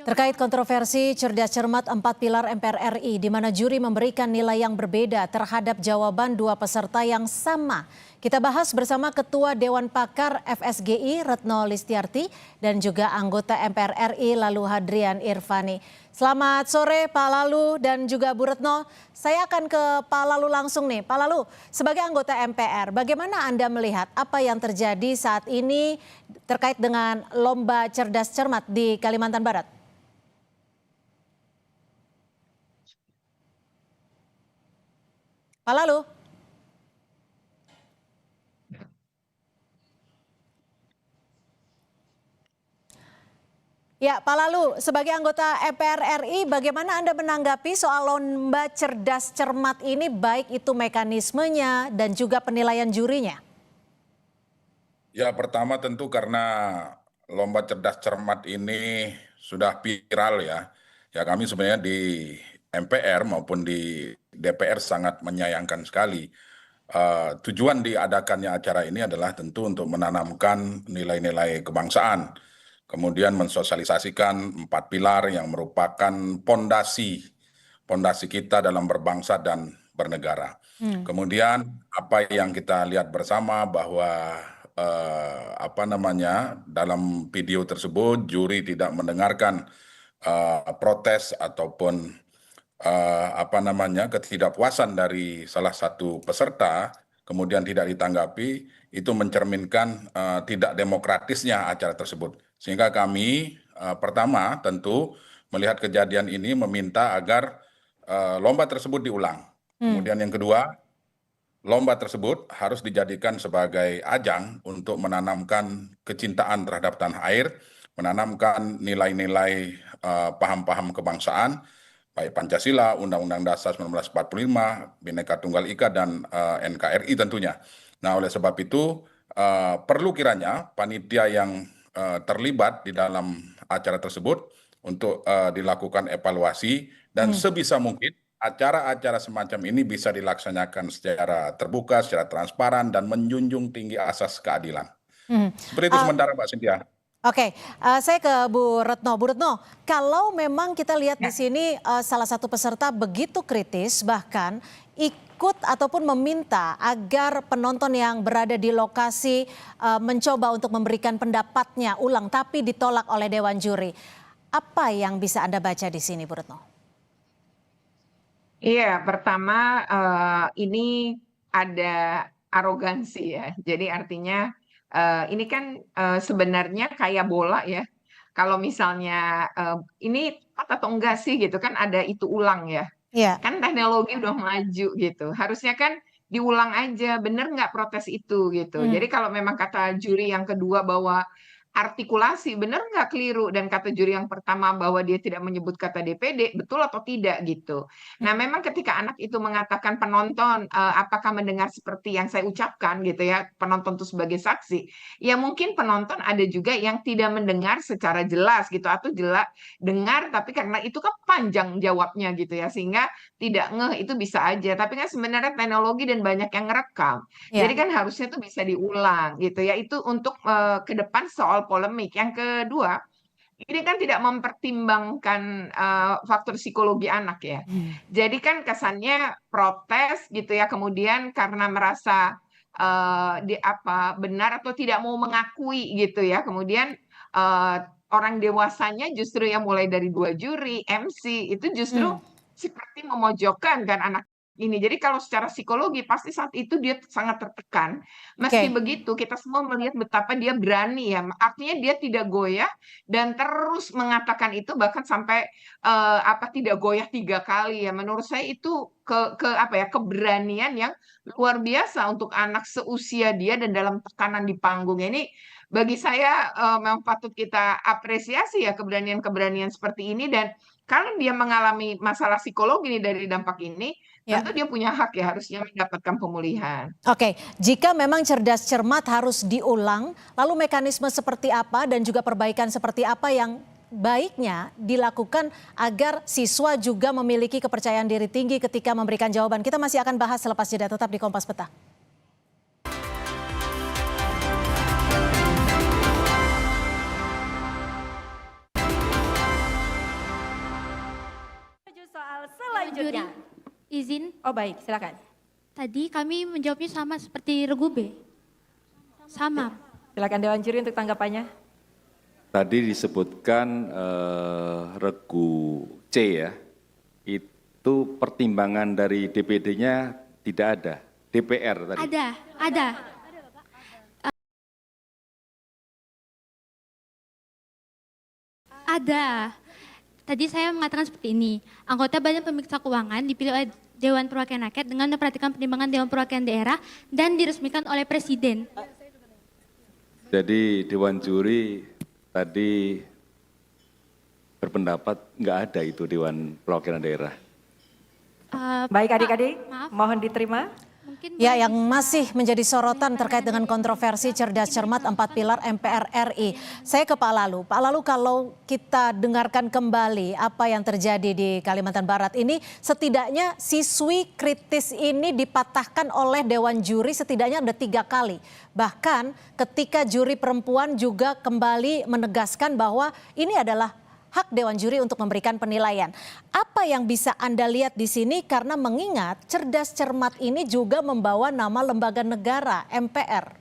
Terkait kontroversi cerdas cermat 4 pilar MPR RI di mana juri memberikan nilai yang berbeda terhadap jawaban dua peserta yang sama. Kita bahas bersama Ketua Dewan Pakar FSGI Retno Listiarti dan juga anggota MPR RI Lalu Hadrian Irvani. Selamat sore Pak Lalu dan juga Bu Retno. Saya akan ke Pak Lalu langsung nih. Pak Lalu, sebagai anggota MPR, bagaimana Anda melihat apa yang terjadi saat ini terkait dengan lomba cerdas cermat di Kalimantan Barat? Pak Lalu. Ya, Pak Lalu, sebagai anggota MPR RI, bagaimana Anda menanggapi soal lomba cerdas cermat ini, baik itu mekanismenya dan juga penilaian jurinya? Ya, pertama tentu karena lomba cerdas cermat ini sudah viral ya. Ya, kami sebenarnya di MPR maupun di DPR sangat menyayangkan sekali. Tujuan diadakannya acara ini adalah tentu untuk menanamkan nilai-nilai kebangsaan. Kemudian mensosialisasikan 4 pilar yang merupakan pondasi kita dalam berbangsa dan bernegara. Kemudian apa yang kita lihat bersama bahwa dalam video tersebut juri tidak mendengarkan protes ataupun ketidakpuasan dari salah satu peserta, kemudian tidak ditanggapi, itu mencerminkan tidak demokratisnya acara tersebut. Sehingga kami pertama tentu melihat kejadian ini meminta agar lomba tersebut diulang. Kemudian yang kedua, lomba tersebut harus dijadikan sebagai ajang untuk menanamkan kecintaan terhadap tanah air, menanamkan nilai-nilai paham-paham kebangsaan, baik Pancasila, Undang-Undang Dasar 1945, Bhinneka Tunggal Ika, dan NKRI tentunya. Nah, oleh sebab itu perlu kiranya panitia yang terlibat di dalam acara tersebut untuk dilakukan evaluasi dan sebisa mungkin acara-acara semacam ini bisa dilaksanakan secara terbuka, secara transparan, dan menjunjung tinggi asas keadilan. Seperti itu sementara Mbak Cynthia. Oke, saya ke Bu Retno. Bu Retno, kalau memang kita lihat di sini salah satu peserta begitu kritis, bahkan ikut ataupun meminta agar penonton yang berada di lokasi mencoba untuk memberikan pendapatnya ulang, tapi ditolak oleh Dewan Juri. Apa yang bisa Anda baca di sini, Bu Retno? Iya, pertama ini ada arogansi ya. Jadi artinya ini kan sebenarnya kayak bola ya. Kalau misalnya ini tepat atau enggak sih gitu kan ada itu ulang ya. Iya. Kan teknologi udah maju gitu. Harusnya kan diulang aja, bener nggak protes itu gitu. Jadi kalau memang kata juri yang kedua bahwa artikulasi, bener nggak keliru, dan kata juri yang pertama bahwa dia tidak menyebut kata DPD, betul atau tidak gitu. Nah, memang ketika anak itu mengatakan penonton, apakah mendengar seperti yang saya ucapkan gitu ya, penonton itu sebagai saksi, ya mungkin penonton ada juga yang tidak mendengar secara jelas gitu, atau jelas dengar tapi karena itu kan panjang jawabnya gitu ya, sehingga tidak ngeh, itu bisa aja. Tapi kan sebenarnya teknologi dan banyak yang ngerekam. Jadi kan harusnya itu bisa diulang gitu ya. Itu untuk ke depan soal polemik. Yang kedua, ini kan tidak mempertimbangkan faktor psikologi anak ya. Jadi kan kesannya protes gitu ya, kemudian karena merasa benar atau tidak mau mengakui gitu ya. Kemudian orang dewasanya justru yang mulai dari 2 juri, MC itu justru seperti memojokkan kan anak ini. Jadi kalau secara psikologi pasti saat itu dia sangat tertekan. Meski begitu kita semua melihat betapa dia berani ya. Artinya dia tidak goyah dan terus mengatakan itu, bahkan sampai tidak goyah 3 kali ya. Menurut saya itu keberanian yang luar biasa untuk anak seusia dia dan dalam tekanan di panggung. Ini bagi saya memang patut kita apresiasi ya keberanian-keberanian seperti ini, dan kalau dia mengalami masalah psikologi nih dari dampak ini, tentu dia punya hak ya, harusnya mendapatkan pemulihan. Oke, jika memang cerdas cermat harus diulang, lalu mekanisme seperti apa dan juga perbaikan seperti apa yang baiknya dilakukan agar siswa juga memiliki kepercayaan diri tinggi ketika memberikan jawaban? Kita masih akan bahas selepas jeda, tetap di Kompas Petang. selanjutnya. Izin, Oh baik, silakan. tadi kami menjawabnya sama seperti Regu B. Sama. Silakan Dewan Juri untuk tanggapannya. Tadi disebutkan regu C ya, itu pertimbangan dari DPD-nya tidak ada, DPR tadi. Ada. Ada. Tadi saya mengatakan seperti ini, anggota Badan Pemeriksa Keuangan dipilih oleh Dewan Perwakilan Rakyat dengan memperhatikan pertimbangan Dewan Perwakilan Daerah dan diresmikan oleh Presiden. Jadi Dewan Juri tadi berpendapat nggak ada itu Dewan Perwakilan Daerah. Baik adik-adik, maaf. mohon diterima. Mungkin Ya, yang masih menjadi sorotan terkait dengan kontroversi cerdas cermat 4 pilar MPR RI. Saya ke Pak Lalu. Pak Lalu, kalau kita dengarkan kembali apa yang terjadi di Kalimantan Barat ini, setidaknya siswi kritis ini dipatahkan oleh Dewan Juri setidaknya ada 3 kali. Bahkan ketika juri perempuan juga kembali menegaskan bahwa ini adalah hak Dewan Juri untuk memberikan penilaian. Apa yang bisa Anda lihat di sini karena mengingat cerdas cermat ini juga membawa nama lembaga negara MPR.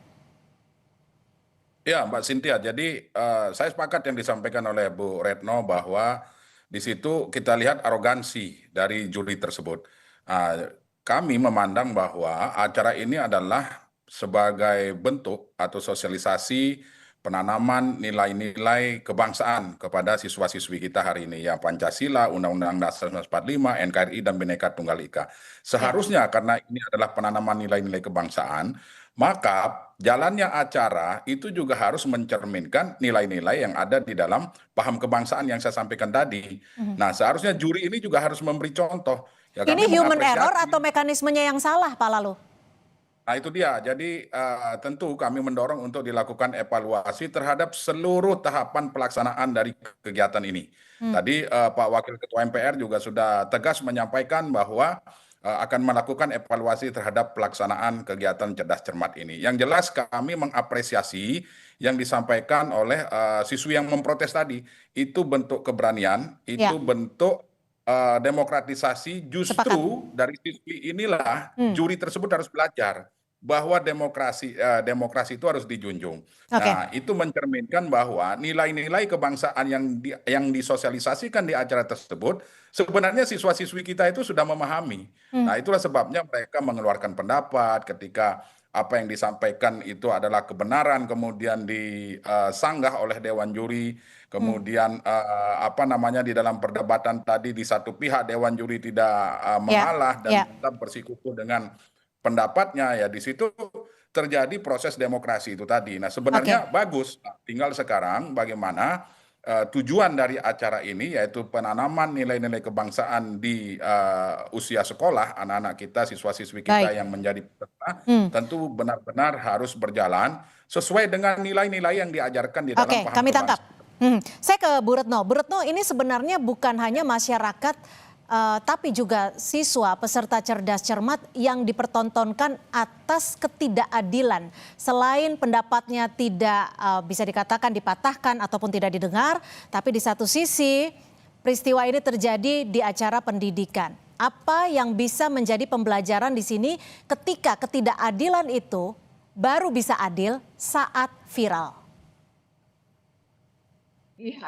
Ya, Mbak Cynthia, jadi saya sepakat yang disampaikan oleh Bu Retno bahwa di situ kita lihat arogansi dari juri tersebut. Kami memandang bahwa acara ini adalah sebagai bentuk atau sosialisasi penanaman nilai-nilai kebangsaan kepada siswa-siswi kita hari ini, ya Pancasila, Undang-Undang Dasar 1945, NKRI, dan Bhinneka Tunggal Ika. Seharusnya karena ini adalah penanaman nilai-nilai kebangsaan, maka jalannya acara itu juga harus mencerminkan nilai-nilai yang ada di dalam paham kebangsaan yang saya sampaikan tadi. Nah, seharusnya juri ini juga harus memberi contoh. Ya, Ini kami human error mengapresiasi. atau mekanismenya yang salah, Pak Lalu? Nah itu dia, jadi tentu kami mendorong untuk dilakukan evaluasi terhadap seluruh tahapan pelaksanaan dari kegiatan ini. Tadi Pak Wakil Ketua MPR juga sudah tegas menyampaikan bahwa akan melakukan evaluasi terhadap pelaksanaan kegiatan cerdas cermat ini. Yang jelas kami mengapresiasi yang disampaikan oleh siswi yang memprotes tadi. Itu bentuk keberanian, itu bentuk demokratisasi. Justru dari siswi inilah juri tersebut harus belajar bahwa demokrasi itu harus dijunjung. Nah, itu mencerminkan bahwa nilai-nilai kebangsaan yang disosialisasikan di acara tersebut sebenarnya siswa-siswi kita itu sudah memahami. Nah, itulah sebabnya mereka mengeluarkan pendapat ketika apa yang disampaikan itu adalah kebenaran, kemudian disanggah oleh Dewan Juri, kemudian di dalam perdebatan tadi di satu pihak Dewan Juri tidak mengalah dan tetap bersikukuh dengan pendapatnya, ya di situ terjadi proses demokrasi itu tadi. Nah, sebenarnya bagus. Nah, tinggal sekarang bagaimana tujuan dari acara ini yaitu penanaman nilai-nilai kebangsaan di usia sekolah anak-anak kita, siswa-siswi kita yang menjadi peserta, tentu benar-benar harus berjalan sesuai dengan nilai-nilai yang diajarkan di dalam paham kami tangkap. kebangsaan. Saya ke Bu Retno. Bu Retno, ini sebenarnya bukan hanya masyarakat tapi juga siswa peserta cerdas cermat yang dipertontonkan atas ketidakadilan. Selain pendapatnya tidak bisa dikatakan dipatahkan ataupun tidak didengar, tapi di satu sisi peristiwa ini terjadi di acara pendidikan. Apa yang bisa menjadi pembelajaran di sini ketika ketidakadilan itu baru bisa adil saat viral? Iya,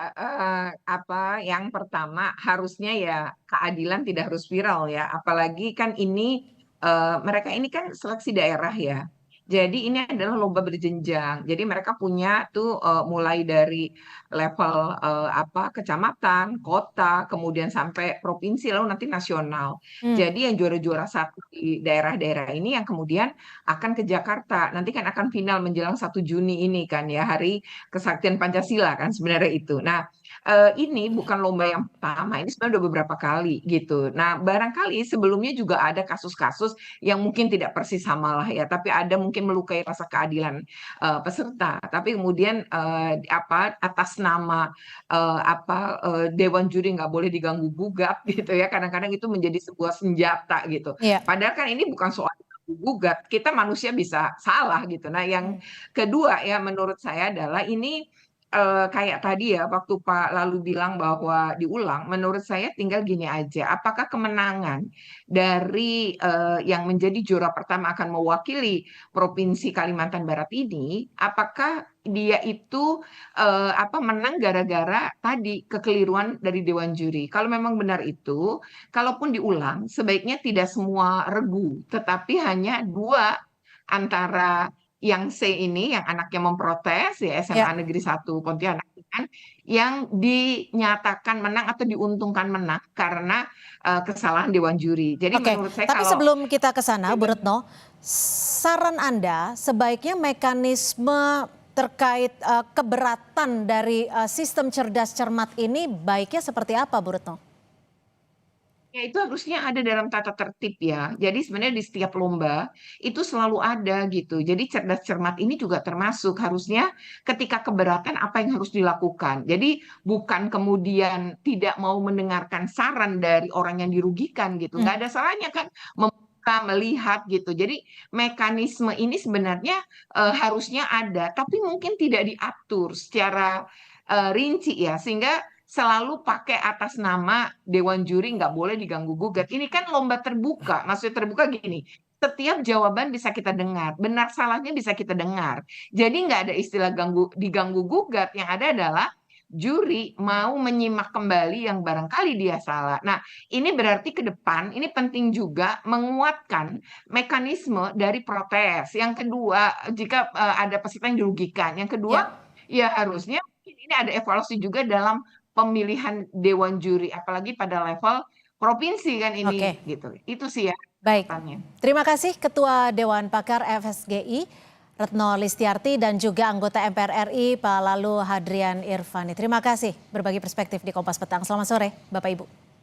yang pertama harusnya ya keadilan tidak harus viral ya, apalagi kan ini mereka ini kan seleksi daerah ya. Jadi ini adalah lomba berjenjang. Jadi mereka punya tuh mulai dari level kecamatan, kota, kemudian sampai provinsi, lalu nanti nasional. Jadi yang juara-juara satu di daerah-daerah ini yang kemudian akan ke Jakarta. Nanti kan akan final menjelang 1 Juni ini kan ya, Hari Kesaktian Pancasila kan sebenarnya itu. Nah, ini bukan lomba yang pertama, ini sebenarnya udah beberapa kali gitu. Nah, barangkali sebelumnya juga ada kasus-kasus yang mungkin tidak persis sama lah ya, tapi ada mungkin melukai rasa keadilan peserta. Tapi kemudian atas nama Dewan Juri nggak boleh diganggu gugat gitu ya, kadang-kadang itu menjadi sebuah senjata gitu. Padahal kan ini bukan soal gugat, kita manusia bisa salah gitu. Nah, yang kedua ya menurut saya adalah ini kayak tadi ya, waktu Pak Lalu bilang bahwa diulang, menurut saya tinggal gini aja, apakah kemenangan dari yang menjadi juara pertama akan mewakili Provinsi Kalimantan Barat ini, apakah dia itu menang gara-gara tadi kekeliruan dari Dewan Juri. Kalau memang benar itu, kalaupun diulang, sebaiknya tidak semua regu, tetapi hanya dua antara yang C ini, yang anaknya memprotes, ya SMA Ya. Negeri 1 Pontianak, kan, yang dinyatakan menang atau diuntungkan menang karena kesalahan Dewan Juri. Jadi Oke, menurut saya tapi kalau sebelum kita ke sana, Bu Retno, saran Anda sebaiknya mekanisme terkait keberatan dari sistem cerdas cermat ini baiknya seperti apa, Bu Retno? ya itu harusnya ada dalam tata tertib ya. Jadi sebenarnya di setiap lomba itu selalu ada gitu. Jadi cerdas cermat ini juga termasuk harusnya ketika keberatan apa yang harus dilakukan. Jadi bukan kemudian tidak mau mendengarkan saran dari orang yang dirugikan gitu. Nggak ada salahnya kan membuka, melihat gitu. Jadi mekanisme ini sebenarnya harusnya ada, tapi mungkin tidak diatur secara rinci ya, sehingga selalu pakai atas nama Dewan Juri nggak boleh diganggu gugat. Ini kan lomba terbuka, maksudnya terbuka gini. Setiap jawaban bisa kita dengar, benar salahnya bisa kita dengar. Jadi nggak ada istilah diganggu gugat. Yang ada adalah juri mau menyimak kembali yang barangkali dia salah. Nah, ini berarti ke depan ini penting juga menguatkan mekanisme dari protes. Yang kedua, jika ada peserta yang dirugikan. Yang kedua, ya harusnya ini ada evaluasi juga dalam pemilihan Dewan Juri, apalagi pada level provinsi kan ini, Oke. gitu. Itu sih ya Baik, catatannya. terima kasih Ketua Dewan Pakar FSGI, Retno Listiarti, dan juga anggota MPR RI, Pak Lalu Hadrian Irvani. Terima kasih berbagi perspektif di Kompas Petang. Selamat sore, Bapak Ibu.